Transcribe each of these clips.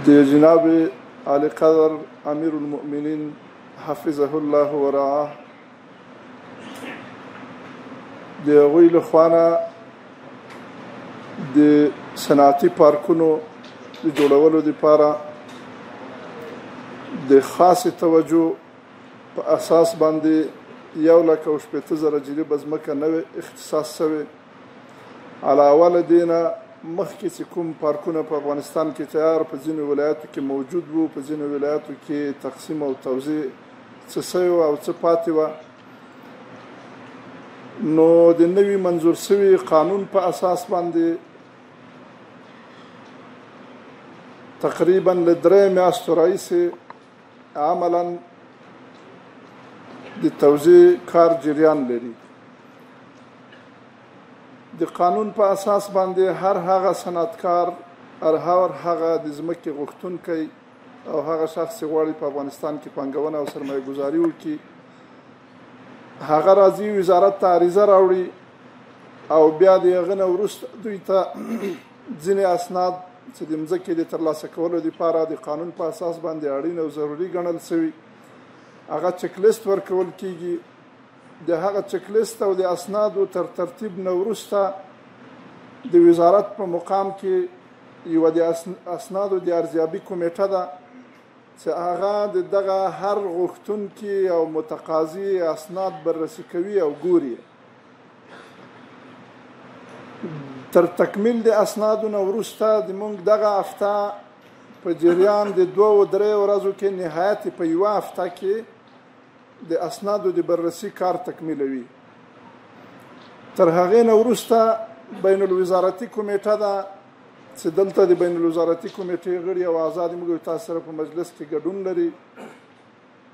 د جناب علی قدر امیر المؤمنین حفظه الله ورعاه د هغوی له خوا نه د صنعتي پارکونو د جوړولو دپاره د خاصې توجه په اساس باندې 1,60,000 جریبه ځمکه نوې اختصاص شوې. علاوه له دې نه مخکې چې کوم پارکونه په افغانستان کې تیار په ځینو ولایاتو کې موجود وو، په ځینو ولایاتو کې تقسیم او توزیع څه شوی او څه پاتې وه، نو د نوي منظور شوي قانون په اساس باندې تقریبا له 3 میاشتو راهیسې عملا د توزیع کار جریان لري. د قانون په اساس باندې هر هغه صنعتکار، هر هغه د ځمکې غوښتونکی او هغه شخص چې غواړي په افغانستان کې پانګونه او سرمایه ګذاري وکړي، هغه راځي وزارت ته عریضه راوړي او بیا د هغه نه وروسته دوی ته ځینې اسناد چې د ځمکې د ترلاسه کولو دپاره د قانون په اساس باندې اړین او ضروري ګڼل شوي، هغه چک لیست ورکول کیږي. د هغه چک لیست او د اسنادو تر ترتیب نه وروسته د وزارت په مقام کې یوه د اسنادو د ارزیابي کمیټه ده چې هغه د دغه هر غوښتونکي او متقاضي اسناد بررسي کوي او ګوري. تر تکمیل د اسنادو نه وروسته زموږ دغه هفته په جریان د 2-3 ورځو کې نهایت په یوه هفته کې د اسنادو د بررسي کار تکمیلوي. تر هغې نه وروسته بین الوزارتي کمیټه ده چې دلته د بین الوزارتي کمیټې غړي او اعضا موږ تاسو سره په مجلس کې ګډون لري،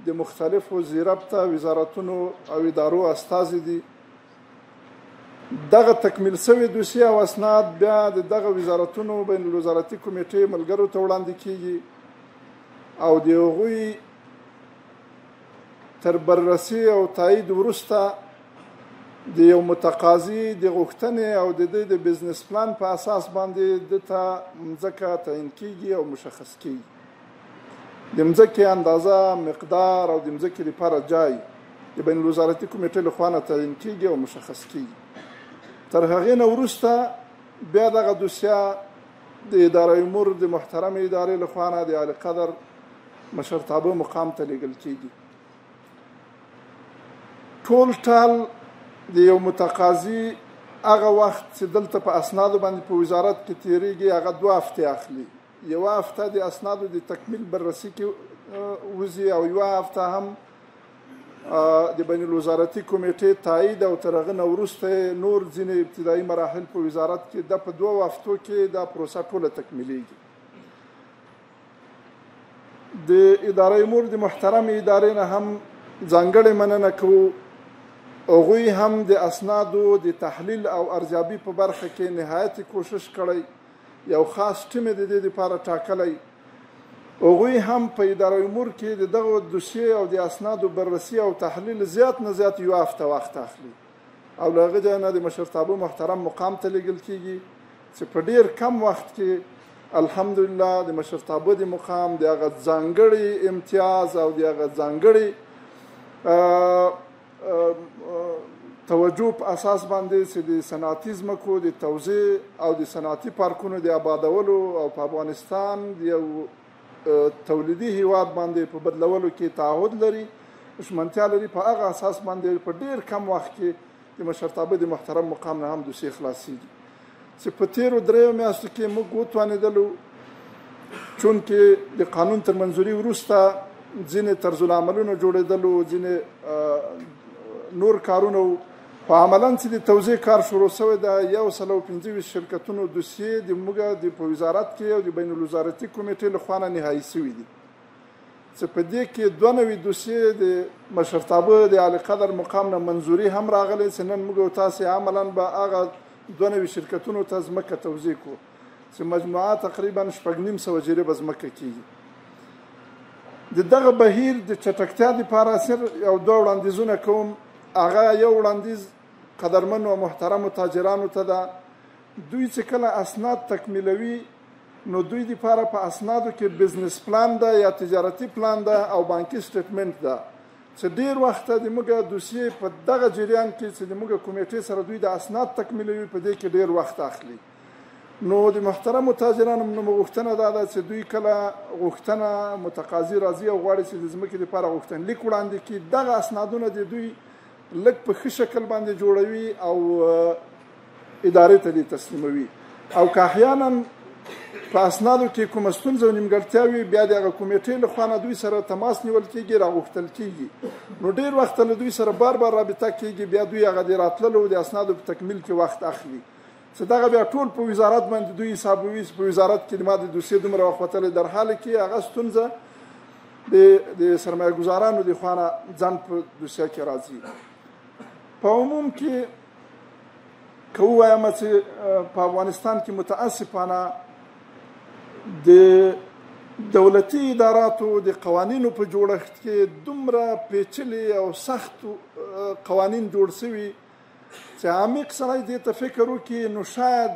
د مختلفو ذیربطه وزارتونو او ادارو استازي دي. دغه تکمیل شوي دوسیه او اسناد بیا د دغه وزارتونو بین الوزارتي کمیټې ملګرو ته وړاندې کیږي او د هغوی تر بررسي او تایید وروسته د یو متقاضي د غوښتنې او د دې د بزنس پلان په اساس باندې دته مځکه تعیین کیږي او مشخص کیږي. د مځکې اندازه، مقدار او د مځکې لپاره جای د بین الوزارتي کمیټې له خوا نه تعیین کیږي او مشخص کیږي. تر هغې نه وروسته بیا دغه دوسیه د اداره امور د محترمې ادارې له خوا نه د علی قدر مشرتابه مقام ته لیږل کیږي. ټول ټال د یو متقاضي هغه وخت چې دلته په اسنادو باندې په وزارت کې تیریږي هغه 2 هفتې اخلي. یوه هفته د اسنادو د تکمیل بررسي کې وځي او یوه هفته هم د بین الوزارتي کمیټې تایید او تر هغه نه وروسته نور ځینې ابتدایي مراحل په وزارت کې دا په 2 هفتو کې دا پروسه ټوله تکمیلیږي. د اداره امور د محترمې ادارې نه هم ځانګړې مننه کوو. هغوی هم د اسنادو د تحلیل او ارزیابي په برخه کې نهایت کوشش کړی، یو خاص ټیم د دې لپاره ټاکلی. هغوی هم په اداره امور کې د دغه دوسیې او د اسنادو بررسي او تحلیل زیات نه زیات یوه هفته وخت اخلي او له هغې ځای نه د مشرتابه محترم مقام ته لیږل کیږي چې په ډیر کم وخت کې الحمدلله د مشرتابه د مقام د هغه ځانګړي امتیاز او د هغه ځانګړي توجه په اساس باندې چې د صنعتي ځمکو د توزیع او د صنعتي پارکونو د آبادولو او په افغانستان د یو تولیدي هیواد باندې په بدلولو کې تعهد لري، ژمنتیا لري، په هغه اساس باندې په ډیر کم وخت کې د مشرتابه د محترم مقام نه هم دوسیې خلاصیږي. چې په تیرو 3 میاشتو کې موږ وتوانېدلو چونکې د قانون تر منظوري وروسته ځینې طرزالعملونه جوړېدلو، ځینې نور کارونه په عملاً چې د توزیع کار شروع شوی د 125 شرکتونو دوسیې د موږ په وزارت کې او د بین الوزارتي کمیټې له خوا نه نهایي شوي دي چې په دې کې 92 دوسیې د مشرتابه د علی قدر مقام نه منظوري هم راغلی چې نن موږ تاسې عملاً به هغه 92 شرکتونو ته ځمکه توزیع کړو چې مجموعه تقریبا 950 جریبه ځمکه کیږي. د دغه بهیر د چټکتیا لپاره صرف یو 2 وړاندیزونه کوم. هغه یو وړاندیز قدرمنو او محترمو تاجرانو ته ده، دوی چې کله اسناد تکمیلوي نو دوی دپاره په اسنادو کې بزنس پلان ده یا تجارتي پلان ده او بانکي سټیټمنټ ده چې ډېر وخت د موږ دوسیې په دغه جریان کې چې د موږ کمیټې سره دوی د اسناد تکمیلوي په دې کې ډېر وخت اخلي. نو د محترمو تاجرانو نو غوښتنه دا ده چې دوی کله غوښتنه متقاضي راځي او غواړي چې د ځمکې دپاره غوښتنلیک وړاندې کړي، دغه اسنادونه د دوی لږ په ښه شکل باندې جوړوي او ادارې ته دې تسلیموي. او که احیانا په اسنادو کې کومه ستونزه او نیمګړتیا وي بیا د هغه کمیټې له خوا نه دوی سره تماس نیول کېږي، راغوښتل کېږي. نو ډېر وخت له دوی سره بار بار رابطه کېږي، بیا دوی هغه د راتللو د اسنادو په تکمیل کې وخت اخلي چې دغه بیا ټول په وزارت باندې دوی حسابوي چې په وزارت کې ما د دوسیې دومره وخت وتلی، در حاله کې هغه ستونزه د سرمایه ګزارانو د خوا نه ځان په دوسیه کې راځي. په عموم کې که ووایم چې په افغانستان کې متاسفانه د دولتي اداراتو د قوانینو په جوړښت کې دومره پیچلي او سخت قوانین جوړ شوي چې عمیق سړی دې ته فکر وکړي نو شاید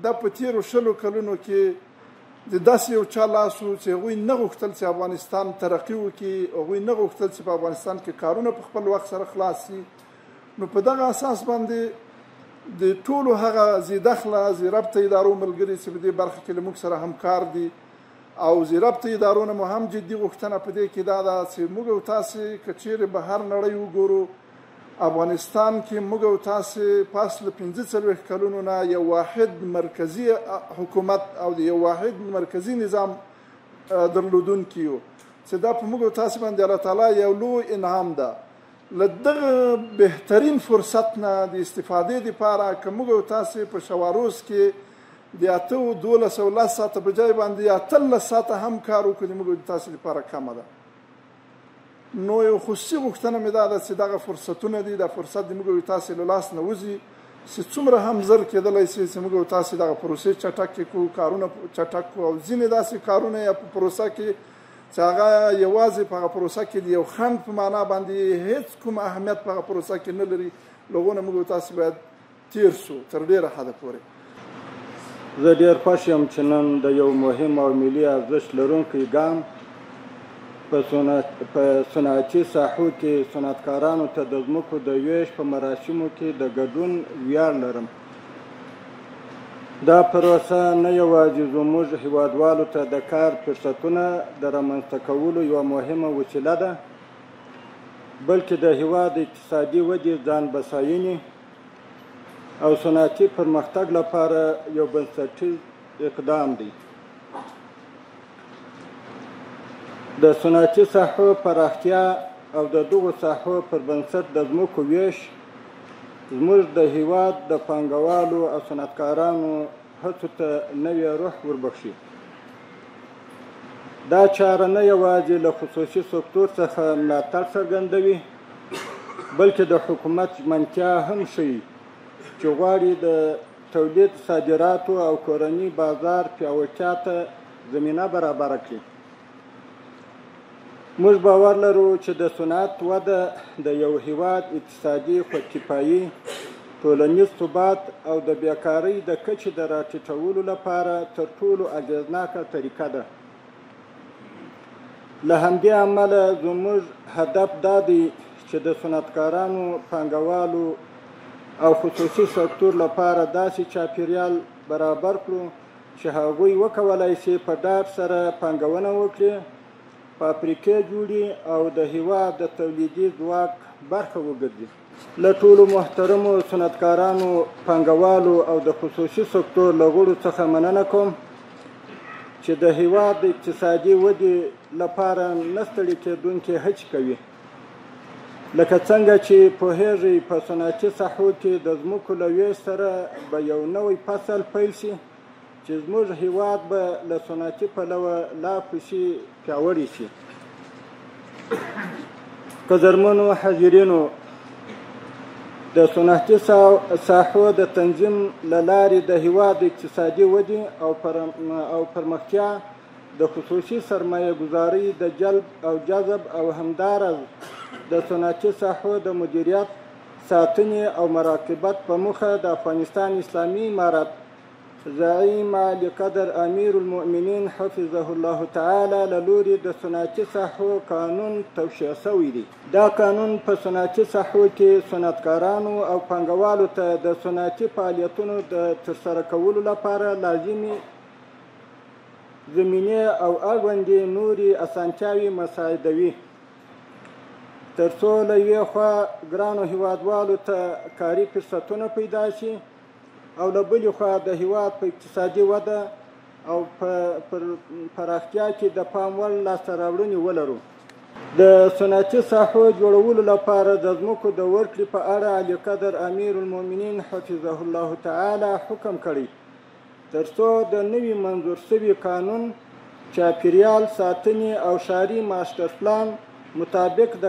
د په تېرو 20 کلونو کې د داسې یو چا لاس و چې هغوی نه غوښتل چې افغانستان ترقي وکړي، هغوی نه غوښتل چې په افغانستان کې کارونه په خپل وخت سره خلاص شي. نو په دغه اساس باندې د ټولو هغه ذي دخله ذي ربطه ادارو ملګري چې په دې برخه کې له موږ سره همکار دي او ذي ربطه ادارو نه مو هم جدي غوښتنه په دې کې دا ده چې موږ او تاسې که چیرې بهر نړۍ وګورو، افغانستان کې موږ او تاسې پاس له 45 کلونو نه یو واحد مرکزي حکومت او د یو واحد مرکزي نظام درلودونکي یو چې دا په موږ او تاسې باندې الله تعالی یو لوی انعام ده. له دغه بهترین فرصت نه د استفادې دپاره که موږ او تاسې په شواروز کې د 8 و 12 او 10 ساعته په ځای باندې 18 ساعته هم کار وکړو د موږ او تاسې لپاره کمه ده. نو یو خصوصي غوښتنه مې دا ده چې دغه فرصتونه دي، دا فرصت د موږ او تاسې له لاس نه وځي چې څومره هم زر کېدلی شي چې موږ او تاسې دغه پروسې چټکې کړو، کارونه چټک کړو او ځینې داسې کارونه یا په پروسه کې چې هغه یوازې په هغه پروسه کې د یو خنډ په معنا باندې هیڅ کوم اهمیت په هغه پروسه کې نه لري، له هغو نه موږ او تاسې باید تېر شو تر ډېره حده پورې. زه ډېر خوښ یم چې نن د یو مهم او ملي ارزښت لرونکی ګام په صنعتي ساحو کې صنعتکارانو ته د ځمکو د ویش په مراسمو کې د ګډون ویاړ لرم. دا پروسه نه یوازې زموږ هیوادوالو ته د کار فرصتونه د رامنځته کولو یوه مهمه وسیله ده، بلکې د هیواد اقتصادي ودې ځان بساینې او صنعتي پرمختګ لپاره یو بنسټیز اقدام دی. د صنعتي ساحو پراختیا او د دغو ساحو پر بنسټ د ځمکو ویش زموږ د هیواد د پانګوالو او صنعتکارانو هڅو ته نوی روح وربخښي. دا چاره نه یوازې له خصوصي سکتور څخه ملاتړ څرګندوي بلکې د حکومت ژمنتیا هم ښیي چې غواړي د تولید، صادراتو او کورني بازار پیاوړتیا ته زمینه برابره کړي. موږ باور لرو چې د صنعت وده د یو هیواد اقتصادي خودکفایي، ټولنیز ثبات او د بیکارۍ د کچې د راټیټولو لپاره تر ټولو اغېزناکه طریقه ده. له همدې امله زموږ هدف دا دی چې د صنعتکارانو، پانګوالو او خصوصي سکتور لپاره داسې چاپیریال برابر کړو چې هغوی وکولای شي په ډاډ سره پانګونه وکړي، فابریکې جوړي او د هیواد د تولیدي ځواک برخه وګرځي. له ټولو محترمو صنعتکارانو، پانګوالو او د خصوصي سکتور له غړو څخه مننه کوم چې د هیواد د اقتصادي ودې لپاره نه ستړي کېدونکې هڅې کوي. لکه څنګه چې پوهیږئ په صنعتي ساحو کې د ځمکو له ویش سره به یو نوی فصل پیل شي چې زموږ هیواد به له صنعتي پلوه لا پسې پیاوړی شي. قدرمنو حاضرینو، د صنعتي ساحو د تنظیم له لارې د هیواد اقتصادي ودې او پرمختیا، د خصوصي سرمایه ګزارۍ د جلب او جذب او همدارز د صنعتي ساحو د مدیریت، ساتنې او مراقبت په موخه د افغانستان اسلامي امارت زعیم علی قدر امیر المؤمنین حفظه الله تعالی له لوري د صنعتي ساحو قانون توشیح شوی دی. دا قانون په صنعتي ساحو کې صنعتکارانو او پانګوالو ته د صنعتي فعالیتونو د ترسره کولو لپاره لازمي زمینې او اړوندې نورې اسانتیاوې مساعدوي، تر څو له یوې خوا ګرانو هیوادوالو ته کاري فرصتونه پیدا شي او له بلې خوا د هیواد په اقتصادي وده او پر پراختیا کې د پام وړ لاسته راوړنې ولرو. د صنعتي ساحو جوړولو لپاره د ځمکو د ورکړې په اړه علی قدر امیر المؤمنین حفظه الله تعالی حکم کړی، تر څو د نوي منظور شوي قانون چاپیریال ساتنې او ښاري ماسټر پلان مطابق د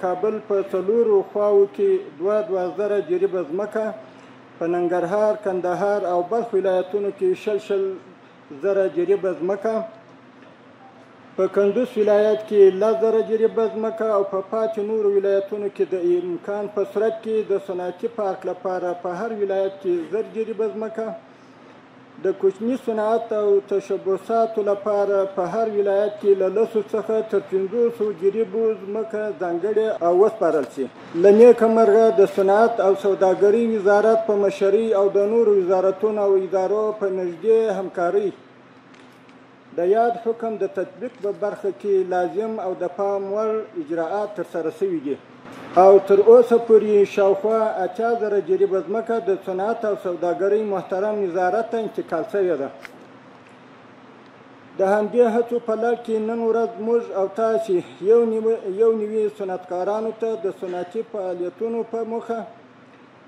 کابل په 4 خواو کې 22,000 جریبه ځمکه، په ننګرهار، کندهار او بلخ ولایتونو کې 60,000 جریبه ځمکه، په کندوز ولایت کې 10,000 جریبه ځمکه او په پاتې نورو ولایتونو کې د امکان په صورت کې د صنعتي پارک لپاره په هر ولایت کې 1000 جریبه ځمکه، د کوچني صنعت او تشبثاتو لپاره په هر ولایت کې له 10 څخه تر 500 جریبو ځمکه ځانګړې او وسپارل شي. له نیکه مرغه د صنعت او سوداګرۍ وزارت په مشرۍ او د نورو وزارتونو او ادارو په نږدې همکارۍ د یاد حکم د تطبیق په برخه کې لازم او د پام وړ اجراءات ترسره شوي دي او تر اوسه پورې شاوخوا 80,000 جریبه ځمکه د صنعت او سوداګرۍ محترم وزارت ته انتقال شوې ده. د همدې هڅو په لړ کې نن ورځ موږ او تاسې یو نوي صنعتکارانو ته د صنعتي فعالیتونو په موخه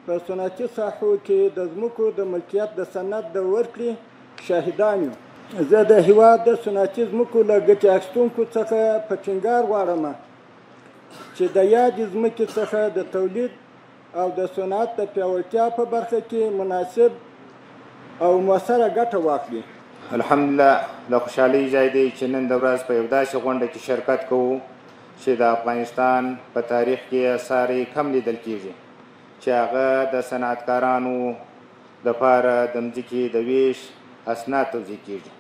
په صنعتي ساحو کې د ځمکو د ملکیت د سند د ورکړې شاهدان یو. زه د هیواد د صنعتي ځمکو له ګټې اخیستونکو څخه په ټینګار غواړم چې د یادې ځمکې څخه د تولید او د صنعت د پیاوړتیا په برخه کې مناسب او مؤثره ګټه واخلي. الحمدلله د خوشحالۍ ځای دی چې نن د ورځ په یو داسې غونډه کې شرکت کوو چې د افغانستان په تاریخ کې اثار کم لیدل کیږي، چې هغه د صنعتکارانو دپاره د مځکې د ویش اسناد توضیح کیږي.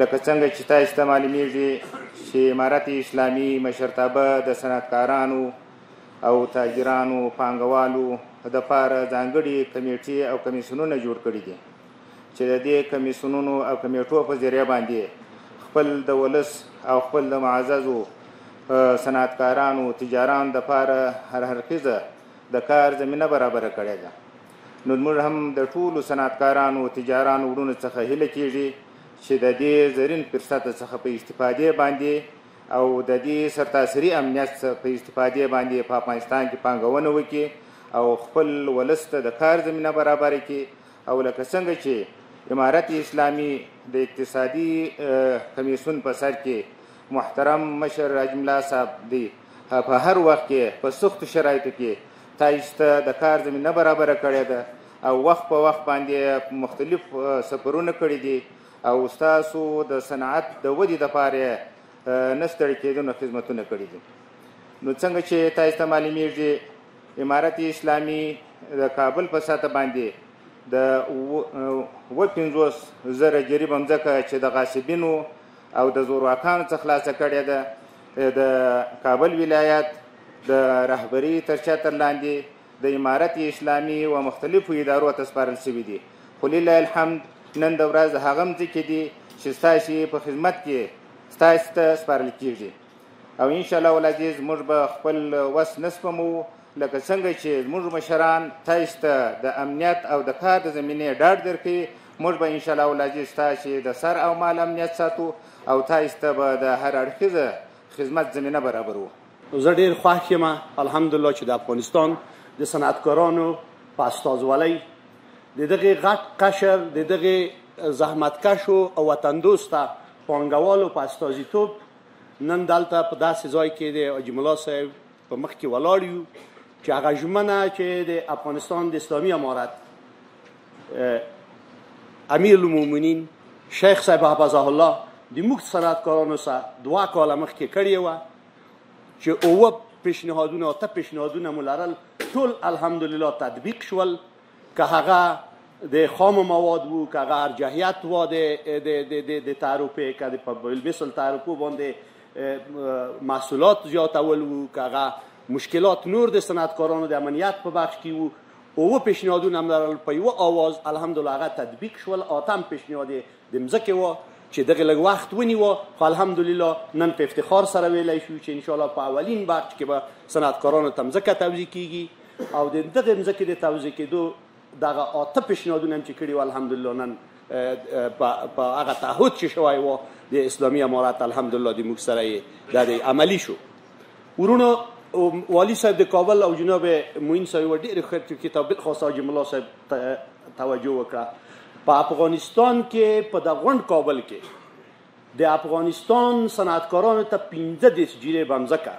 لکه څنګه چې تاسو ته معلومیږي چې امارت اسلامي مشرتابه د صنعتکارانو او تاجرانو پانګوالو دپاره ځانګړي کمیټې او کمیسیونونه جوړ کړي دي، چې د دې کمیسیونونو او کمیټو په ذریعه باندې خپل د ولس او خپل د معززو صنعتکارانو تجارانو دپاره هر اړخیزه د کار زمینه برابره کړې ده. نو موږ هم د ټولو صنعتکارانو تجارانو وروڼو څخه هیله کیږي چې د دې زرین فرصت څخه په استفادې باندې او د دې سرتاسري امنیت په استفادې باندې په افغانستان کې پانګونه وکړي او خپل ولس ته د کار زمینه برابره کړي. او لکه څنګه چې امارت اسلامي د اقتصادي کمیسیون په سر کې محترم مشر حاجي ملا صاحب دی په هر وخت کې په سختو شرایطو کې تاسو ته د کار زمینه برابره کړې ده او وخت په وخت باندې مختلف سفرونه کړي دي او ستاسو د صنعت د ودې دپاره نه ستړي کېدونکو خدمتونه کړي دي. نو څنګه چې تاسو ته معلومیږي امارت اسلامي د کابل په سطح باندې د 50,000 جریبه ځمکه چې د غاصبینو او د زورواکانو څخه خلاصه کړې ده د کابل ولایت د رهبري تر چتر لاندې د امارت اسلامي و مختلفو ادارو ته سپارل شوي دي. خو لله الحمد نن د ورځ هغه ځمکې دي چې ستاسې په خدمت کې ستاسې ته سپارل کېږي او انشاءالله العزیز موږ به خپل وس نه سپمو. لکه څنګه چې موږ مشران تاسو ته د امنیت او د کار د زمینې ډاډ درکوي، موږ به انشاءالله العزیز ستاسې د سر او مال امنیت ساتو او تاسو ته به د هر اړخیزه خدمت زمینه برابرو. زه ډېر خوښ یم الحمدلله چې د افغانستان د صنعتکارانو په استازولۍ د دغې غټ قشر د دغې زحمتکشو او وطندوسته پانګوالو په استازیتوب نن دلته په داسې ځای کې د حاجي ملا صاحب په مخ کې ولاړ یو چې هغه ژمنه چې د افغانستان د اسلامي امارت امیر المؤمنین شیخ صاحب حفظه الله د موږ صنعتکارانو سره 2 کاله مخکې کړې وه چې 8 پیشنهادونه مو لرل، ټول الحمدلله تطبیق شول. که هغه د خام مواد وو که هغه ارجحیت وه د تعرفې که په بالمثل تعرفو باندې محصولات زیاتول وو که هغه مشکلات نور د صنعتکارانو د امنیت په بخش کې وو. اووه پیشنهادونه هم لرل، په یوه آواز الحمدلله هغه تطبیق شول. اتم پیشنهاد د مځکې وه چې دغه لږ وخت ونیوه، خو الحمدلله نن په افتخار سره ویلی شو چې انشاءالله په اولین بخش کې به صنعتکارانو ته مځکه توزیع کیږي او د دغه مځکې د توزیع کېدو دغه اته پیشنهادونه هم چې کړي وو الحمدلله نن په هغه تعهد چې شوی و د اسلامي امارت الحمدلله د موږ سره یې دا د عملي شو. ورونو والی صاحب د کابل او جناب معین صاحب ډېرې ښه کتاب بالخاص حاجي ملا صاحب توجه وکړه. په افغانستان کې په د غونډ کابل کې د افغانستان صنعتکارانو ته 15 جریب مځکه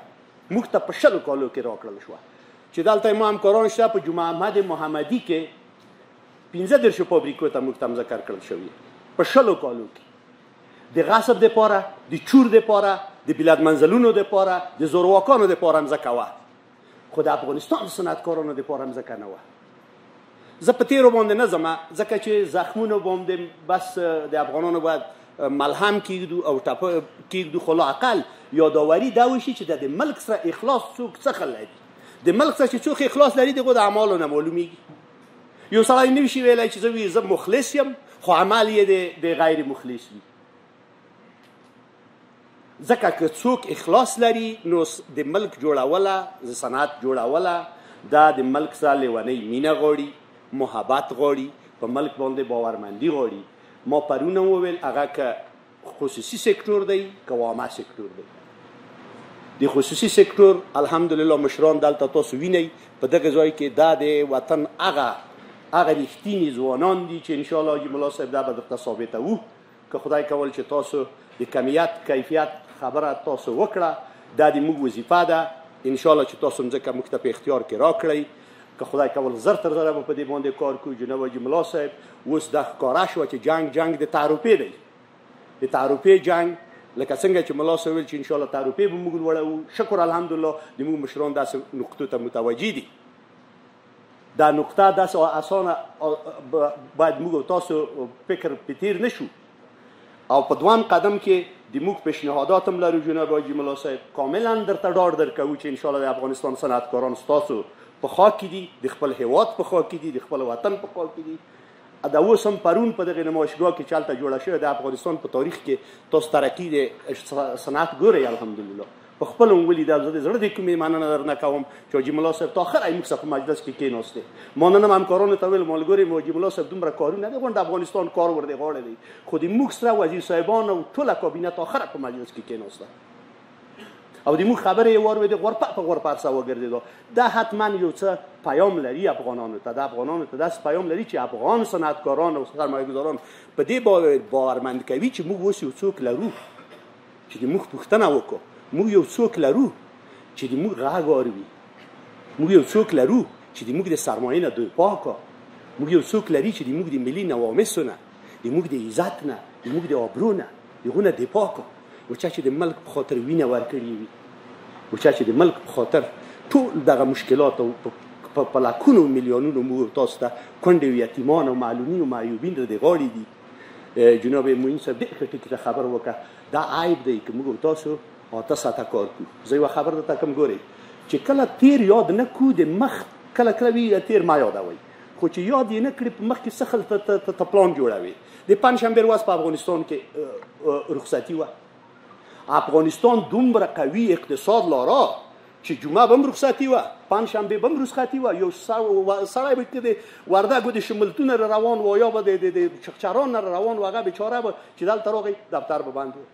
موږ ته په 20 کالو کې راکړل شوه چې دلته ما همکاران شته. په جمعه احمد محمدي کې 15 فابریکو ته موږ ته مځکه ورکړل شوې په 20 کالو کې د غصب دپاره، د چور دپاره، د بلاد منزلونو دپاره، د زورواکانو دپاره مځکه وه، خو د افغانستان صنعتکارانو دپاره مځکه نه وه. زه په تیرو باندې نه ځم ځکه چې زخمونو باندې بس د افغانانو باید ملهم کیږدو او ټاپه کیږدو، خو لااقل یاداوري دا وشي چې د ملک سره اخلاص څوک څه لري. د ملک سره چې څوک اخلاص لري دغه د اعمالو نه معلومیږي. یو سړی نه شي ویلی چې زه مخلص یم خو عمل یې د غیر مخلص وي. ځکه که څوک اخلاص لري نو د ملک جوړوله، د صنعت جوړوله دا د ملک سره لیونۍ مینه غواړي، محبت غواړي، په ملک باندې باورمندي غواړي. ما پرونه وویل هغه که خصوصي سکتور دی که عامه سکتور دی. د خصوصي سکتور الحمدلله مشران دلته تاسو وینئ په دغه ځای کې دا د وطن هغه رښتیني ځوانان دي چې انشاءالله حاجي ملا صاحب دا به درته ثابتوو که خدای کول چې تاسو د کمیت کیفیت خبره تاسو وکړه. دا د موږ وظیفه ده انشاءالله چې تاسو مځکه موږ ته په اختیار کې راکړئ. که خدای کول زر تر زره به په دې باندې کار کوو. جناب حاجي ملا صاحب اوس دا ښکاره شوه چې جنګ د تعرفې دی، د تعرفې جنګ لکه څنګه چې ملا صاحب ویل چې انشاءالله تعرفې به موږ لوړوو. شکر الحمدلله د موږ مشران داسې نقطو ته متوجه دي. دا نقطه داسې اسانه باید موږ تاسو فکر په تیر نه شو. او په دوام قدم کې د موږ پیشنهادات هم لرو جناب حاجي ملا صاحب. کاملا درته ډاډ درکوو چې انشاءالله د افغانستان صنعتکاران ستاسو په خوا کې دي، د خپل هیواد په خوا کې دي، د خپل وطن په خوا کې دي. دا اوس هم پرون په دغه نمایشګاه کې چې هلته جوړه شوې د افغانستان په تاریخ کې تاسو ترقي د صنعت ګورئ الحمدلله. په خپل هم ولیده. زه د زړه د کومې مننه درنه کوم چې حاجي ملا صاحب تا آخره موږ سره په مجلس کې کېناستې. ما نن هم همکارانو ته ویل ملګري حاجي ملا صاحب دومره کارونه دی غونډه افغانستان کار ورده غاړه دی، خو د موږ سره وزیر صاحبان او ټوله کابینه تا آخره په مجلس کې کېناسته او د موږ خبرې یې واورېدې غورپه په غورپه سره وګرځېدو. دا حتما یو څه پیام لري افغانانو ته. د افغانانو ته داسې پیام لري چې افغان صنعتکاران او سرمایه‌ګذاران په دې باورمند کوي چې موږ اوس یو څوک لرو چې د موږ پوښتنه وکړو. موږ یو څوک لرو چې د موږ غږ واوري. موږ یو څوک لرو چې د موږ د سرمایې نه دفاع کوي. موږ یو څوک لري چې د موږ د ملي نوامسو نه، د موږ د عزت نه، د موږ د آبرو نه دغو نه دفاع کوي. و چا چې د ملک په خاطر وینه ورکړې وي، و چا چې د ملک په خاطر ټول دغه مشکلات او په لکونو میلیونونو موږ تاسو ته کونډې او یتیمان او معلولین او معیوبین را د غاړې دي. جناب معین صاحب ډېر ښه ټکي ته خبر وکړه. دا عیب دی که موږ تاسو اته ساعته کار کوو. زه یوه خبر درته کوم ګورئ چې کله تیر یاد نه کوو د مخ کله کله وي تیر ما یادوئ، خو چې یاد یې نه کړي په مخکې څه خل ته پلان جوړوي. د پنجشنبې ورځ په افغانستان کې رخصتي وه. افغانستان دومره قوي اقتصاد لاره چې جمعه به هم رخصتي وه، پنجشنبې به هم رخصتي وه. یو سړی به د وردګو د شملتونه روان و یا به د چغچران نه روان و، هغه بیچاره به چې دلته راغی دفتر به بند و.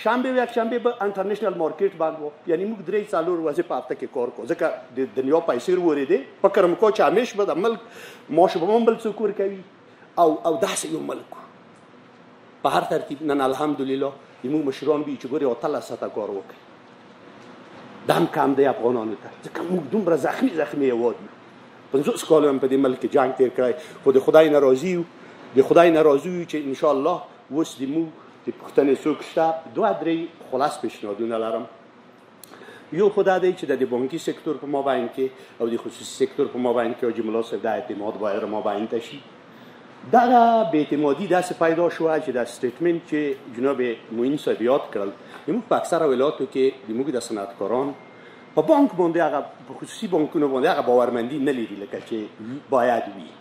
شنبه و یکشنبه به انټرنیشنل مارکیټ بند و. یعنی موږ 3-4 ورځې په هفته کې کار کوو ځکه د دنیا پیسې ورېدې. فکر مې کوه چې همیش به د ملک معاش به هم بل څوک ورکوي او داسې یو ملک په هر ترتیب. نن الحمدلله زموږ مشران وي چې ګورې 18 ساعته کار وکړي. دا هم کم دی افغانانو ته ځکه موږ دومره زخمي هېواد یو. 50 کاله هم په دې ملک کې جنګ تېر کړی، خو د خدای نه راضي یو. د خدای نه راضي یو چې انشاءالله اوس د موږ د پوښتنې څوک شته. 2-3 خلاص پیشنهادونه لرم. یو خو دا دی چې د بانکي سکتور په مابین کې او د خصوصي سکتور په مابین کې حاجي ملا صاحب د اعتماد باید را مابین ته شي. دغه بی‌اعتمادي داسې پیدا شوه چې دا سټیټمنټ چې جناب معین صاحب یاد کړل زموږ په اکثره ولایاتو کې زموږ د صنعتکاران په بانک باندې هغه په خصوصي بانکونو باندې هغه باورمندي نه لري لکه چې باید وي.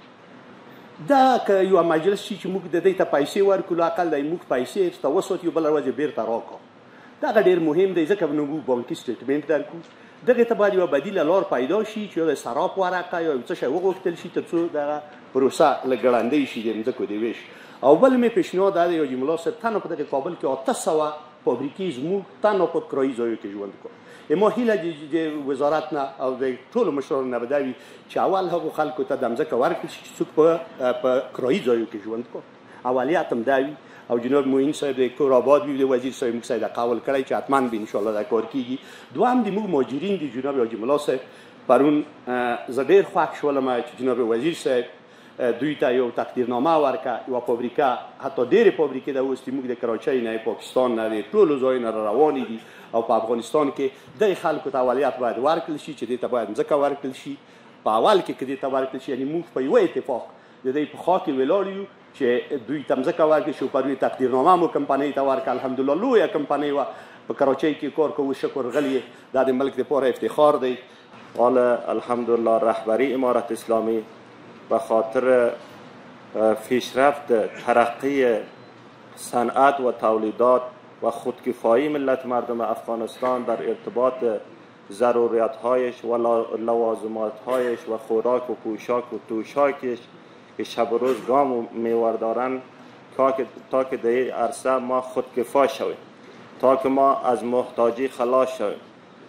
دا که یو مجلس شي چې موږ د دې ته پیسې ورکړو اقل د موږ پیسې ورته وساتو بله ورځ بیرته راکړو. دغه ډېر مهم دی ځکه موږ بانکي سټیټمنټ درکړو. دغې ته باید یوه بدیله لار پیدا شي چې د سراپ ورقه یا یو څه شی وغوښتل شي تر څو دغه پروسه لږ ګړندۍ شي د مځکو د ویش. او بل مې پیشنهاد دا دی حاجي ملا صاحب تنها په دغه کابل کې 800 فابریکې زموږ تنها په کرایي ځایو کې ژوند کوي. ما هیله د وزارت نه او د ټولو مشرانو نه به دا وي چې اول هغو خلکو ته د مځکه ورکړل شي چې څوک په کرایي ځایو کې ژوند کوي. اولیت هم دا وي او جناب معین صاحب د کور آباد وي د وزیر صاحب موږ سره قول کړی چې حتما به انشاءالله دا کار کیږي. دوهم د موږ مهاجرین دي جناب حاجي ملا صاحب پرون زه ډېر خوښ شولم چې جناب وزیر صاحب دوی ته یو تقدیرنامه ورکړه یوه فابریکه حتی ډېرې فابریکې د اوس موږ د کراچۍ نه پاکستان نه د ټولو ځایونو را روانې دي او په افغانستان کې دغې خلکو ته اولیت باید ورکړل شي چې دې ته باید مځکه ورکړل شي. په اول کې که دې ته ورکړل شي یعنې موږ په یوه اتفاق د دې په خوا کې ولاړ یو چې دوی ته مځکه ورکړل شي. په دوی تقدیرنامه مو کمپنۍ ته ورکړه الحمدلله لویه کمپنۍ وه په کراچۍ کې کار کوو شکر غلی دا د ملک دپاره افتخار دی. حالا الحمدلله رهبری امارت اسلامی به خاطر پیشرفت ترقی صنعت و تولیدات و خودکفایی ملت مردم افغانستان در ارتباط ضرورت‌هایش و لوازمات‌هایش و خوراک و پوشاک و توشاکش که شب و روز گام می‌وردارند تا که در این عرصه ما خودکفا شویم، تا که ما از محتاجی خلاص شویم.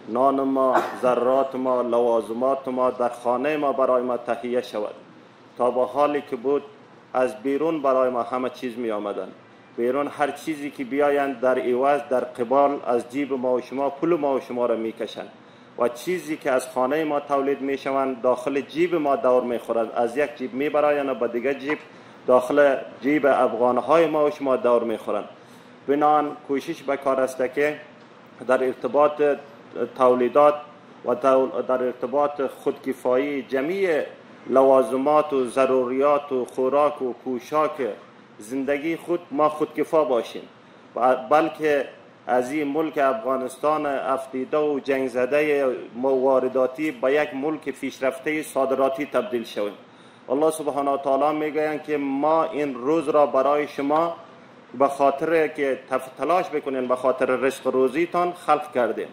نان ما، ذرات ما، لوازمات ما در خانه ما برای ما تهیه شود. تا با حالی که بود از بیرون برای ما همه چیز می آمدن. بیرون هر چیزی که بیایند در عوض در قبال از جیب ما و شما پول ما و شما را می کشند و چیزی که از خانه ما تولید می شوند داخل جیب ما دور می خورد. از یک جیب می برایند و با دیگر جیب داخل جیب افغانهای ما و شما دور می خورند. بنان کوشش به کار است که در ارتباط تولیدات و در ارتباط خودکفایی جمعی لوازمات و ضروریات و خوراک و پوشاک زندگی خود ما خودکفا باشیم، بلکه از این ملک افغانستان افتیده و جنگ زده وارداتی به یک ملک پیشرفته صادراتی تبدیل شویم. الله سبحانه و تعالی میگویند که ما این روز را برای شما به خاطر که تلاش بکنین به خاطر رزق روزیتان خلق کردیم.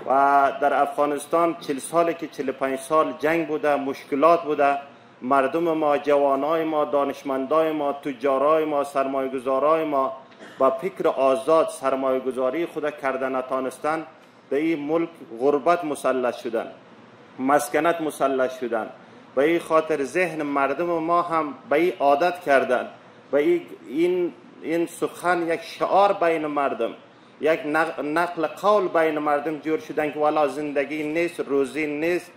و در افغانستان 40 سالی که 45 سال جنگ بوده، مشکلات بوده، مردم ما، جوانای ما، دانشمندای ما، تجارای ما، سرمایه‌گذارای ما با فکر آزاد سرمایه‌گذاری خود کرده نتانستند، به این ملک غربت مسلط شدن، مسکنت مسلط شدن. به این خاطر ذهن مردم ما هم به این عادت کردن، به این سخن یک شعار بین مردم، یک نقل قول بین مردم جور شدن که والا زندگی نیست، روزی نیست،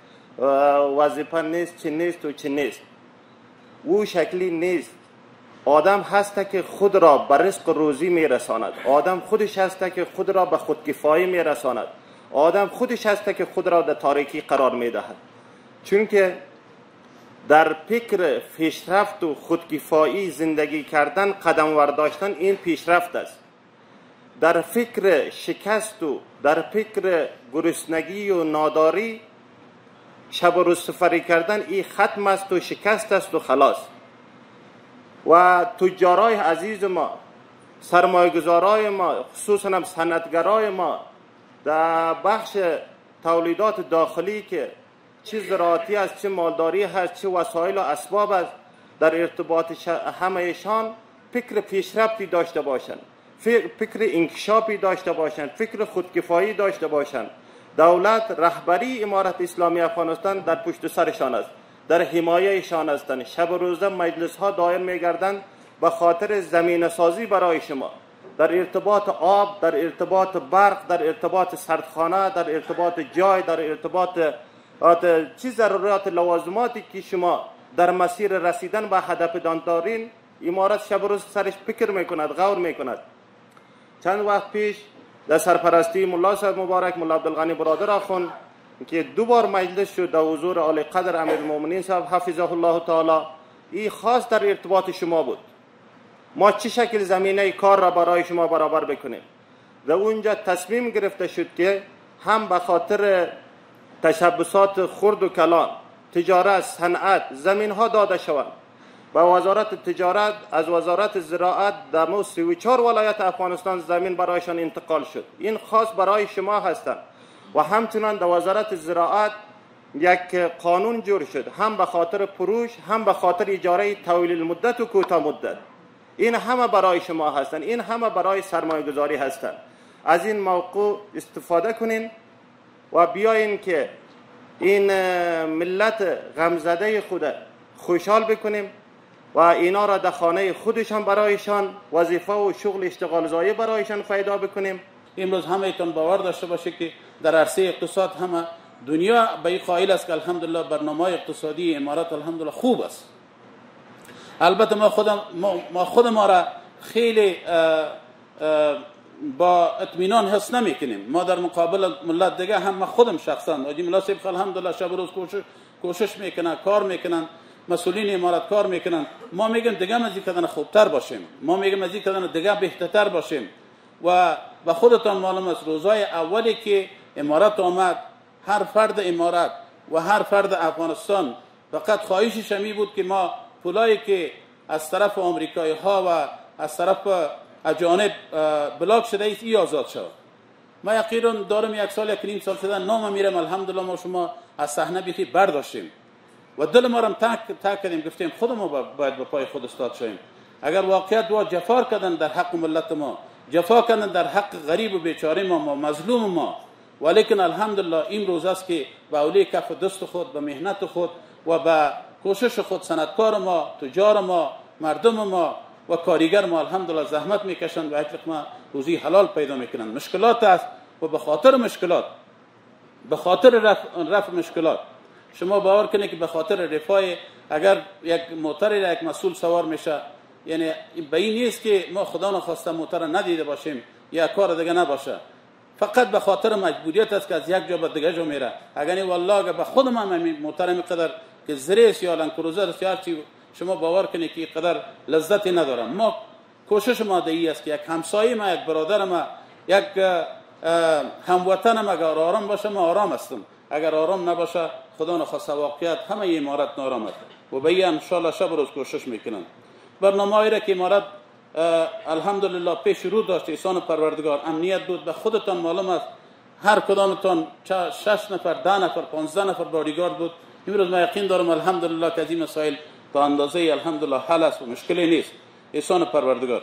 وظیفه نیست، چی نیست و چی نیست. او شکلی نیست. آدم هست که خود را به رزق روزی میرساند. آدم خودش هست که خود را به خودکفایی میرساند. آدم خودش هست که خود را در تاریکی قرار میدهد. چون که در فکر پیشرفت و خودکفایی زندگی کردن، قدم برداشتن، این پیشرفت است. در فکر شکست و در فکر گرسنگی و ناداری شب و روز سفری کردن، این ختم است و شکست است و خلاص. و تجارای عزیز ما، سرمایه‌گذارای ما، خصوصا هم صنعتگرای ما در بخش تولیدات داخلی که چه زراعتی است، چه مالداری هست، چه وسایل و اسباب است، در ارتباط همهشان فکر پیشرفتی داشته باشند، فکر انکشافی داشته باشند، فکر خودکفایی داشته باشند. دولت، رهبری امارت اسلامی افغانستان در پشت سرشان است، در حمایهشان هستند. شب و روز مجلس ها دایر میگردند به خاطر زمینه سازی برای شما، در ارتباط آب، در ارتباط برق، در ارتباط سردخانه، در ارتباط جای، در ارتباط چه ضرورت لوازماتی که شما در مسیر رسیدن به هدف دارین. امارت شب و روز سرش فکر میکند، غور میکند. چند وقت پیش در سرپرستی ملا صاحب مبارک، ملا عبدالغنی برادر آخوند که 2 بار مجلس شد در حضور عالی قدر امیرالمومنین صاحب حفظه الله تعالی این خاص در ارتباط شما بود. ما چه شکل زمینه کار را برای شما برابر بکنیم. و اونجا تصمیم گرفته شد که هم به خاطر تشبسات خرد و کلان، تجارت، صنعت، زمین ها داده شوند و وزارت تجارت از وزارت زراعت در 34 ولایت افغانستان زمین برایشان انتقال شد. این خاص برای شما هستند. و همچنان در وزارت زراعت یک قانون جور شد، هم به خاطر فروش، هم به خاطر اجاره طویل المدت و کوتاه مدت. این همه برای شما هستند، این همه برای سرمایه گذاری هستند. از این موقع استفاده کنین و بیاین که این ملت غمزده خود خوشحال بکنیم و اینا را در خانه خودشان برایشان وظیفه و شغل اشتغال زایی برایشان پیدا بکنیم. امروز همه ایتان باور داشته باشه که در عرصه اقتصاد همه دنیا به این قائل است که الحمدلله برنامه اقتصادی امارات الحمدلله خوب است. البته ما خود ما را خیلی با اطمینان حس نمیکنیم. ما در مقابل ملت دیگه هم، خودم شخصا حاجی ملا صاحب الحمدلله شب و روز کوشش میکنن، کار میکنن، مسئولین امارات کار میکنن. ما میگیم دیگه از این کدن خوبتر باشیم، ما میگیم از این کدن دیگه بهترتر باشیم. و خودتان معلوم است روزای اولی که امارات آمد، هر فرد امارات و هر فرد افغانستان فقط خواهشش همی بود که ما پولایی که از طرف آمریکایی ها و از طرف اجانب بلاک شده است ای آزاد شود. ما یقینا دارم یک سال یک نیم سال شده نام میرم الحمدلله ما شما از صحنه بیخی برداشتیم و دل ما را تاک کردیم، گفتیم خود ما باید به پای خود استاد شویم. اگر واقعیت وا جفا کردن در حق ملت ما، جفا کردن در حق غریب و بیچاره ما مظلوم ما، ولیکن الحمدلله این روز است که به اولی کف دست خود، به مهنت خود و به کوشش خود صنعتکار ما، تجار ما، مردم ما و کارگر ما الحمدلله زحمت میکشند و اطلاق ما روزی حلال پیدا میکنند. مشکلات است و به خاطر مشکلات، به خاطر رفع مشکلات شما باور کنید که به خاطر رفاه اگر یک موتر یک مسئول سوار میشه، یعنی به این نیست که ما خدا نخواسته موتر ندیده باشیم یا کار دیگه نباشه، فقط به خاطر مجبوریت است که از یک جا به دیگه جا میره. اگر والله اگر به خود ما موتر میقدر که زریس یا لنکروزر یا هرچی شما باور کنید که اینقدر لذتی ندارم. ما کوشش ما دیگه است که یک همسایه ما، یک برادر ما، یک هموطن ما اگر آرام باشه ما آرام هستم، اگر آرام نباشه خدا نخواسته واقعیت همه امارات نارام است و به این ان شاء الله شب روز کوشش میکنن. برنامه‌ای را که امارات الحمدلله پیش رو داشت احسان پروردگار امنیت بود. به خودتان معلوم است هر کدامتان 6 نفر 10 نفر 15 نفر بادیگارد بود. امروز ما یقین دارم الحمدلله که از این مسائل تا اندازه الحمدلله حل است و مشکلی نیست. احسان پروردگار.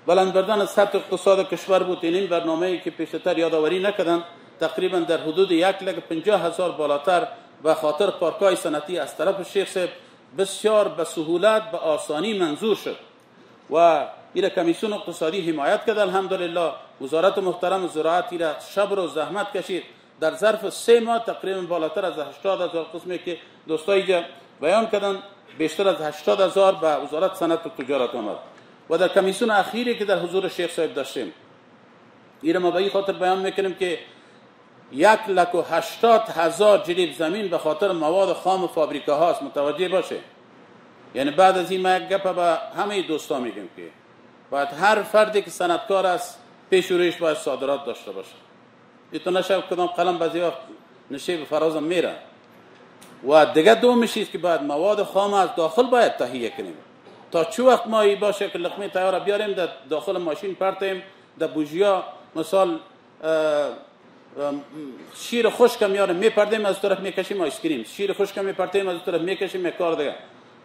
بلند بردن سطح اقتصاد کشور بود. این برنامه‌ای که پیشتر یادآوری نکردند تقریبا در حدود 150,000 بالاتر به خاطر پارک‌های صنعتی از طرف شیخ صاحب بسیار به سهولت به آسانی منظور شد و این کمیسیون اقتصادی حمایت کرد. الحمدلله وزارت محترم زراعت را شب رو زحمت کشید. در ظرف 3 ماه تقریبا بالاتر از 80,000 قسمی که دوستای بیان کردن بیشتر از 80,000 به وزارت صنعت و تجارت آمد. و در کمیسیون اخیری که در حضور شیخ صاحب داشتیم این ما به این خاطر بیان میکنیم که 180,000 جریب زمین به خاطر مواد خام فابریکه هاست. متوجه باشه. یعنی بعد از این ما یک گپ به همه دوستا میگیم که باید هر فردی که صنعتکار است پیش رویش باید صادرات داشته باشه. ایتون نشه کدام قلم بعضی وقت نشه به فرازم میره. و دیگه دومش است که باید مواد خام از داخل باید تهیه کنیم. تا چه وقت ما این باشه که لقمه تیار بیاریم در داخل ماشین پرتیم، در بوجیا مثال شیر خشک میاریم میپردیم از طرف میکشیم آیس کریم، شیر خشک میپردیم از طرف میکشیم کار دیگه.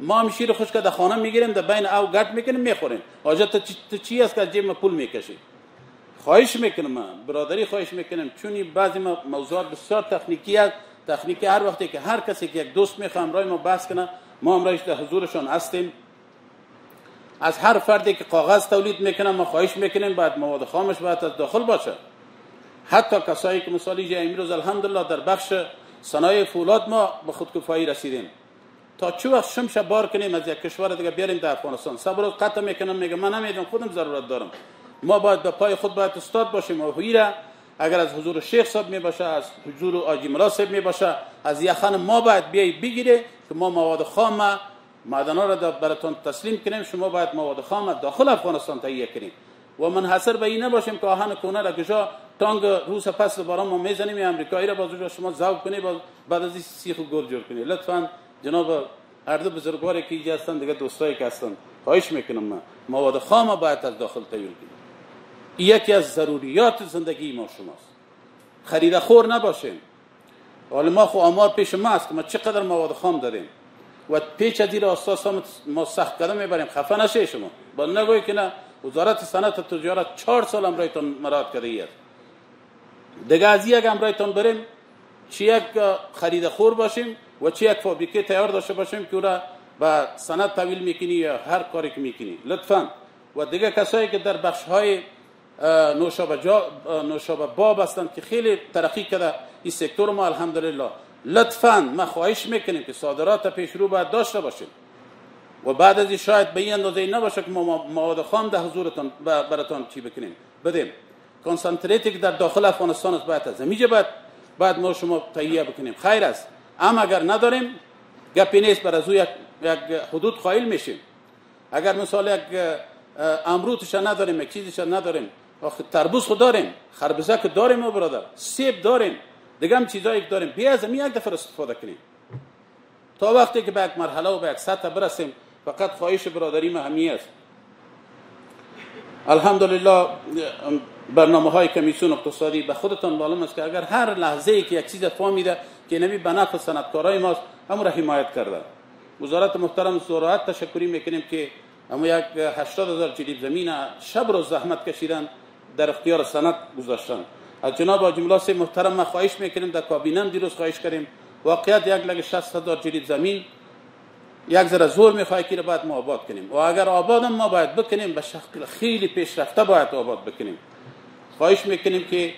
ما هم شیر خشک در خانه میگیریم در بین او گرد میکنیم میخوریم. حاجت چی است که از جیب ما پول میکشی؟ خواهش میکنم برادری خواهش میکنم چون بعضی موضوعات بسیار تکنیکی است. تکنیکی هر وقتی که هر کسی که یک دوست میخواد همراه ما بحث کنه ما همراهش در حضورشون هستیم. از هر فردی که کاغذ تولید میکنه ما خواهش میکنیم باید مواد خامش باید از داخل باشه. حتی کسایی که مثالی امروز الحمدلله در بخش صنایع فولاد ما به خودکفایی رسیدیم. تا چه وقت شمش بار کنیم از یک کشور دیگه بیاریم در افغانستان؟ صبر قطع میکنم میگم من نمیدونم خودم ضرورت دارم. ما باید به پای خود باید استاد باشیم و هیره اگر از حضور شیخ صاحب می باشه، از حضور آجی ملا صاحب می باشه، از یخن ما باید بیایی بگیره که ما مواد خام معدنا را براتون تسلیم کنیم، شما باید مواد خام داخل افغانستان تهیه کنیم و منحصر به این نباشیم که آهن کونه را کجا تانگ روز فصل باران ما میزنیم امریکایی را بازوجا شما ذوق کنید بعد از این سیخ و گل جور کنید. لطفاً جناب هر دو بزرگواری که اینجا هستن دیگه دوستایی که هستن خواهش میکنم من مواد خام باید از داخل تهیه کنیم. یکی از ضروریات زندگی ما شماست. خرید خور نباشیم. حالا ما خو آمار پیش ما است که ما چقدر مواد خام داریم و پیچ دیر اساس ما سخت قدم میبریم. خفه نشه شما با نگوی که نه وزارت صنعت و تجارت 4 سال امرایتون مراد کرده است. دیگه از یک امرایتون بریم چی یک خرید خور باشیم و چی یک فابریکه تیار داشته باشیم که را با صنعت تحویل میکنی یا هر کاری که میکنی. لطفاً و دیگه کسایی که در بخش های نوشابه باب هستند که خیلی ترقی کرده این سکتور ما الحمدلله، لطفاً ما خواهش میکنیم که صادرات پیشرو باید داشته باشیم و بعد از این شاید به این اندازه نباشه که ما مواد خام در حضورتون براتون چی بکنیم بدیم. کنسانتریتی که در داخل افغانستان است باید از اینجا بعد ما شما تهیه بکنیم. خیر است. اما اگر نداریم گپی نیست، بر از او یک حدود قائل میشیم. اگر مثلا یک امروتش نداریم، یک چیزش نداریم، تربوز خود داریم، خربزه که داریم ما برادر، سیب داریم، دیگه هم چیزایی که داریم، بیا از یک دفعه استفاده کنیم تا وقتی که به یک مرحله و به یک سطح برسیم. فقط خواهش برادری ما همین است. الحمدلله برنامه های کمیسیون اقتصادی به خودتان معلوم است که اگر هر لحظه ای که یک چیز فهمیده که نمی به نفع صنعتکارای ماست همون را حمایت کرده. وزارت محترم زراعت تشکری میکنیم که اما یک 80,000 جریب زمین شب روز زحمت کشیدن در اختیار صنعت گذاشتن. از جناب حاجی ملا صاحب محترم ما خواهش میکنیم، در کابینه دیروز خواهش کردیم، واقعیت 1,60,000 جریب زمین یک ذره زور میخواد که باید ما آباد کنیم و اگر آباد ما باید بکنیم به شکل خیلی پیشرفته باید آباد بکنیم. خواهش میکنیم که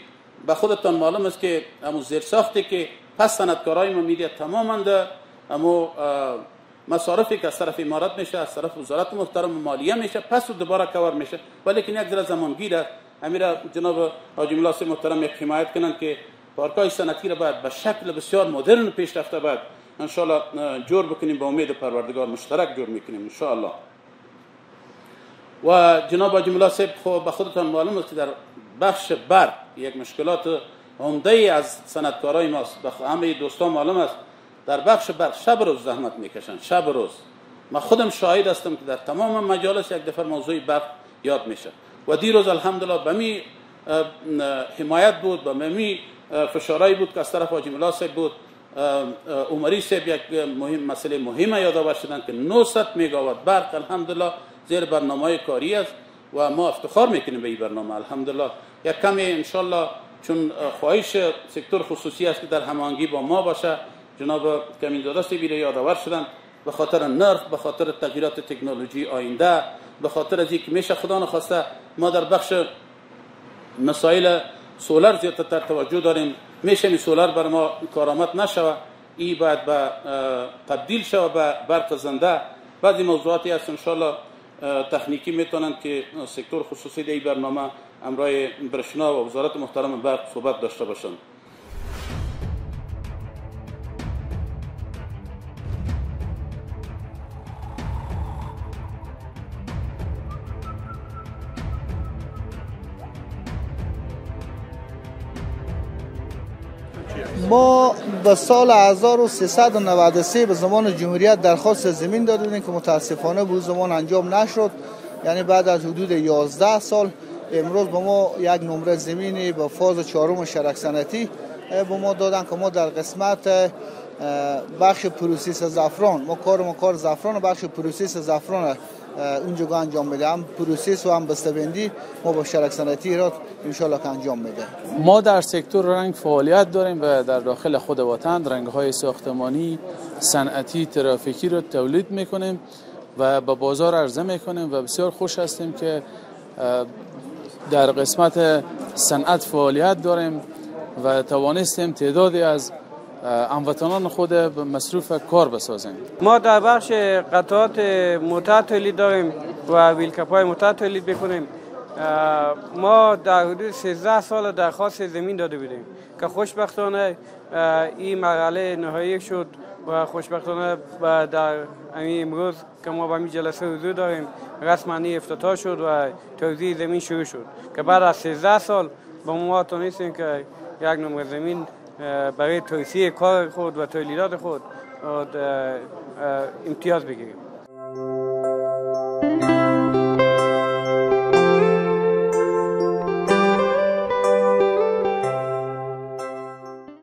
به خودتان معلوم است که همون زیرساختی که پس صنعتکارای ما میده تماما در همون مصارفی که از طرف امارات میشه، از طرف وزارت محترم مالیه میشه، پس دوباره کور میشه، ولی که یک ذره زمانگیره. امیرا جناب حاجی ملا صاحب محترم یک حمایت کنن که پارکای صنعتی را باید به شکل بسیار مدرن پیشرفته باید ان شاء الله جور بکنیم. با امید پروردگار مشترک جور میکنیم ان شاء الله. و جناب حاجی ملا صاحب خب به خودتان معلوم است که در بخش برق یک مشکلات عمده از صنعتکارای ماست. به همه دوستان معلوم است در بخش برق شب روز زحمت میکشن، شب روز. من خودم شاهد هستم که در تمام مجالس یک دفعه موضوع برق یاد میشه و دیروز الحمدلله به می حمایت بود، به می فشارایی بود که از طرف حاجی ملا صاحب بود، عمری صاحب یک مسئله مهم یادآور شدن که 900 مگاوات برق الحمدلله زیر برنامه کاری است و ما افتخار میکنیم به این برنامه الحمدلله. یک کمی ان شاء الله چون خواهش سکتور خصوصی است که در هماهنگی با ما باشه، جناب کمیندادا صاحب یادآور شدن به خاطر نرخ، به خاطر تغییرات تکنولوژی آینده، به خاطر از اینکه میشه خدا نخواسته ما در بخش مسائل سولار زیادتر توجه داریم، میشه می سولار بر ما کارآمد نشوه، این باید به تبدیل شوه به برق زنده. بعضی موضوعاتی هست ان شاء الله تکنیکی میتونن که سکتور خصوصی در این برنامه امرای برشنا و وزارت محترم برق صحبت داشته باشند. ما به سال 1393 به زمان جمهوریت درخواست زمین دادیم که متاسفانه به زمان انجام نشد. یعنی بعد از حدود 11 سال امروز به ما یک نمره زمینی به فاز 4 شرک صنعتی به ما دادن که ما در قسمت بخش پروسس زعفران، ما کار زعفران و بخش پروسس زعفران اونجا انجام میده، هم پروسس و هم بسته‌بندی ما با شرک صنعتی ایراد ان شاء الله انجام میده. ما در سکتور رنگ فعالیت داریم و در داخل خود وطن رنگ‌های ساختمانی، صنعتی، ترافیکی رو تولید میکنیم و به بازار عرضه میکنیم و بسیار خوش هستیم که در قسمت صنعت فعالیت داریم و توانستیم تعدادی از هموطنان خود به مصروف کار بسازیم. ما در بخش قطعات موتر تولید داریم و ویلکپ‌های موتر تولید بکنیم ما در حدود 13 سال درخواست زمین داده بودیم که خوشبختانه این مرحله نهایی شد و خوشبختانه در امروز که ما به این جلسه حضور داریم رسما افتتاح شد و توزیع زمین شروع شد که بعد از 13 سال با ما تونستیم که یک نمره زمین برای توسعه کار خود و تولیدات خود امتیاز بگیریم.